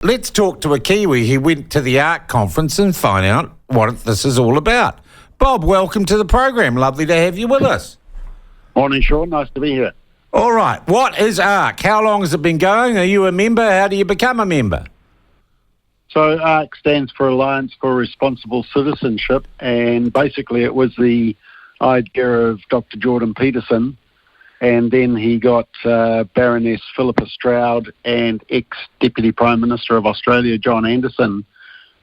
Let's talk to a Kiwi who went to the ARC conference and find out what this is all about. Bob, welcome to the program. Lovely to have you with us. Morning, Sean. Nice to be here. All right. What is ARC? How long has it been going? Are you a member? How do you become a member? So ARC stands for Alliance for Responsible Citizenship, and basically it was the idea of Dr. Jordan Peterson, and then he got Baroness Philippa Stroud and ex-Deputy Prime Minister of Australia, John Anderson,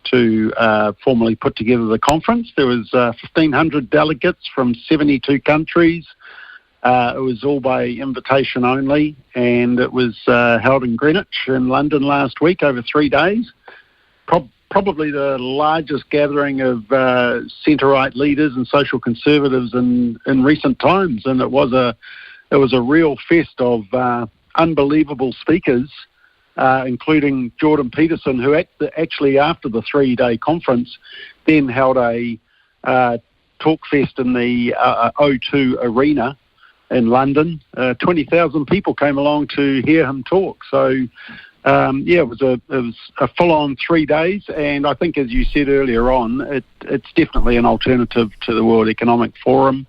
to formally put together the conference. There was 1,500 delegates from 72 countries. It was all by invitation only, and it was held in Greenwich in London last week over 3 days. Probably the largest gathering of centre-right leaders and social conservatives in recent times, and it was a real fest of unbelievable speakers, including Jordan Peterson, who actually after the 3-day conference then held a talk fest in the O2 Arena in London. 20,000 people came along to hear him talk. So, it was a full-on 3 days, and I think, as you said earlier on, it's definitely an alternative to the World Economic Forum.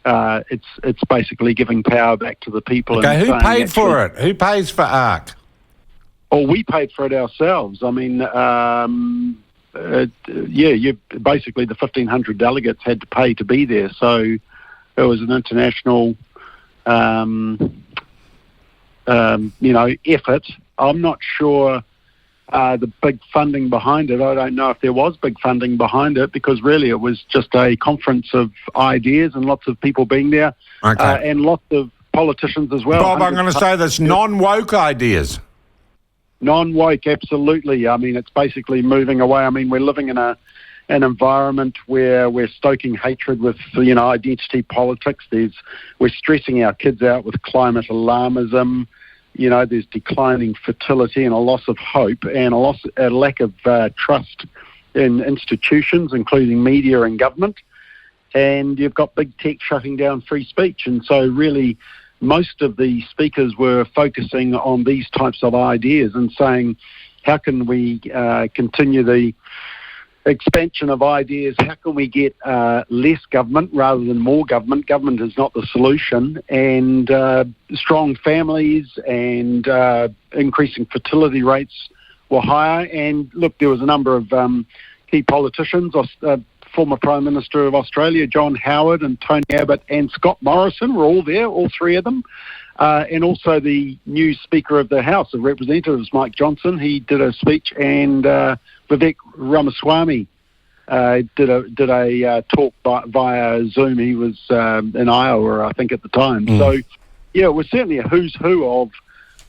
It's basically giving power back to the people. Okay, who paid for it? Who pays for ARC? Well, we paid for it ourselves. I mean, basically the 1,500 delegates had to pay to be there, so it was an international, effort. I'm not sure the big funding behind it. I don't know if there was big funding behind it, because really it was just a conference of ideas and lots of people being there, and lots of politicians as well. Bob, I'm going to say this, non-woke ideas. Non-woke, absolutely. I mean, it's basically moving away. I mean, we're living in an environment where we're stoking hatred with, identity politics. We're stressing our kids out with climate alarmism. There's declining fertility and a loss of hope, and a lack of trust in institutions, including media and government. And you've got big tech shutting down free speech. And so really, most of the speakers were focusing on these types of ideas and saying, how can we continue the expansion of ideas? How can we get less government rather than more government? Government is not the solution. And strong families and increasing fertility rates were higher. And look, there was a number of key politicians, former Prime Minister of Australia, John Howard, and Tony Abbott, and Scott Morrison were all there, all three of them. And also the new Speaker of the House of Representatives, Mike Johnson, he did a speech, and Vivek Ramaswamy did a talk via Zoom. He was in Iowa, I think, at the time. So, it was certainly a who's who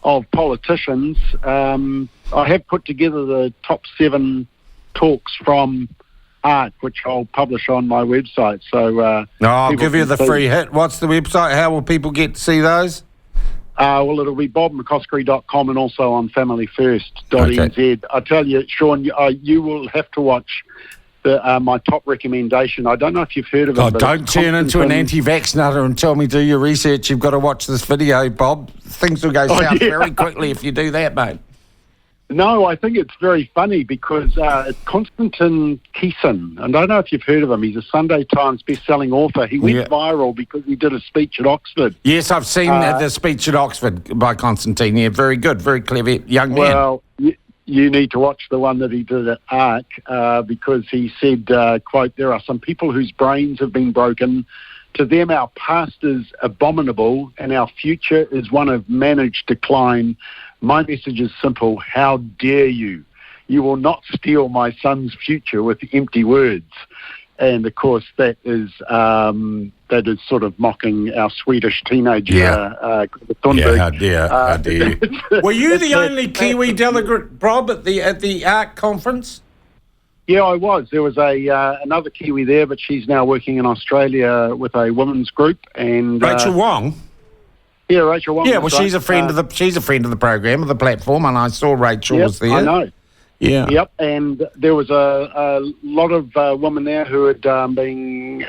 of politicians. I have put together the top 7 talks from ARC, which I'll publish on my website. So I'll give you the free hit. What's the website? How will people get to see those? Well, it'll be bobmccoskerie.com and also on familyfirst.nz. Okay. I tell you, Sean, you will have to watch my top recommendation. I don't know if you've heard of it. Oh, don't turn into an anti-vax nutter and tell me do your research. You've got to watch this video, Bob. Things will go south very quickly if you do that, mate. No, I think it's very funny because Constantine and I don't know if you've heard of him. He's a Sunday Times best-selling author. He went viral because he did a speech at Oxford. Yes, I've seen the speech at Oxford by Constantine. Yeah, very good, very clever young man. Well, you need to watch the one that he did at ARC because he said, quote, "There are some people whose brains have been broken. To them, our past is abominable and our future is one of managed decline. My message is simple. How dare you? You will not steal my son's future with empty words." And of course, that is sort of mocking our Swedish teenager. Thunberg. How dare you? Were you the only Kiwi delegate, Bob, at the ARC conference? Yeah, I was. There was another Kiwi there, but she's now working in Australia with a women's group. And Rachel Wong. Yeah, Rachel Wong. Yeah, well, she's a friend of the program, of the platform, and I saw Rachel was there. I know. Yeah. Yep, and there was a lot of women there who had been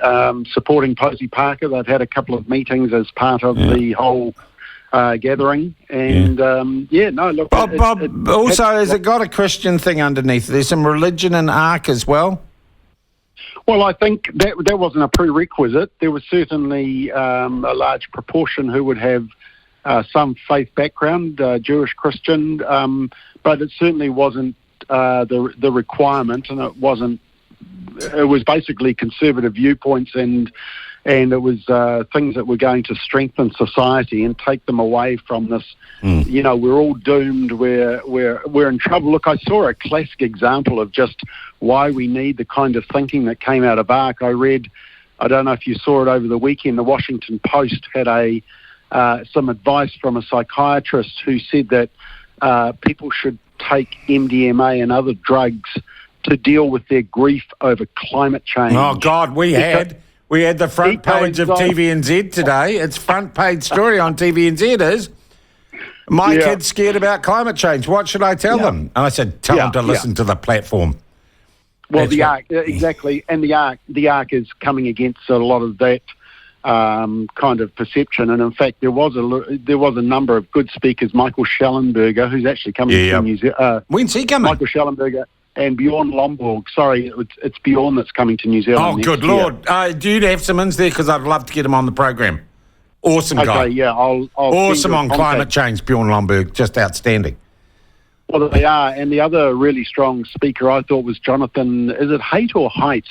supporting Posey Parker. They've had a couple of meetings as part of the whole gathering. And, look... Bob, also, has it got a Christian thing underneath? There's some religion in ARC as well? Well, I think that wasn't a prerequisite. There was certainly a large proportion who would have some faith background, Jewish, Christian, but it certainly wasn't the requirement, and it was basically conservative viewpoints, and it was things that were going to strengthen society and take them away from this, we're all doomed, we're in trouble. Look, I saw a classic example of just why we need the kind of thinking that came out of ARC. I read, I don't know if you saw it over the weekend, the Washington Post had some advice from a psychiatrist who said that people should take MDMA and other drugs to deal with their grief over climate change. Oh, God, we had the front page of TVNZ today. It's front page story on TVNZ is, my kid's scared about climate change. What should I tell them? And I said, tell them to listen to the platform. Well, the ARC, exactly. And the ARC is coming against a lot of that kind of perception. And in fact, there was a number of good speakers. Michael Schellenberger, who's actually coming to New Zealand. When's he coming? Michael Schellenberger and Bjorn Lomborg. Sorry, it's Bjorn that's coming to New Zealand. Oh, good Lord! Do you have some ins there? Because I'd love to get him on the program. Awesome guy. Okay, yeah, I'll awesome on climate change. Bjorn Lomborg, just outstanding. Well, they are, and the other really strong speaker I thought was Jonathan. Is it Haidt or Haidt?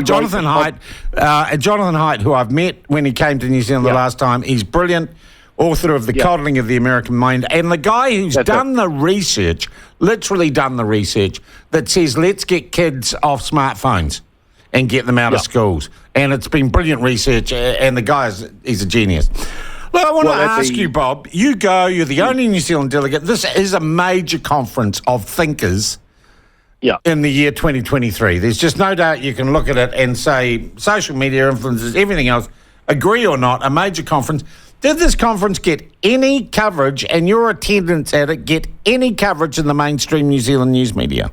Jonathan Haidt. Jonathan Haidt, who I've met when he came to New Zealand the last time. He's brilliant, author of The Coddling of the American Mind, and the guy who's the research, literally done the research, that says let's get kids off smartphones and get them out of schools. And it's been brilliant research, and the guy he's a genius. Look, I want to ask you, Bob, you're the only New Zealand delegate. This is a major conference of thinkers in the year 2023. There's just no doubt you can look at it and say social media influences, everything else, agree or not, a major conference. Did this conference get any coverage, and your attendance at it get any coverage in the mainstream New Zealand news media?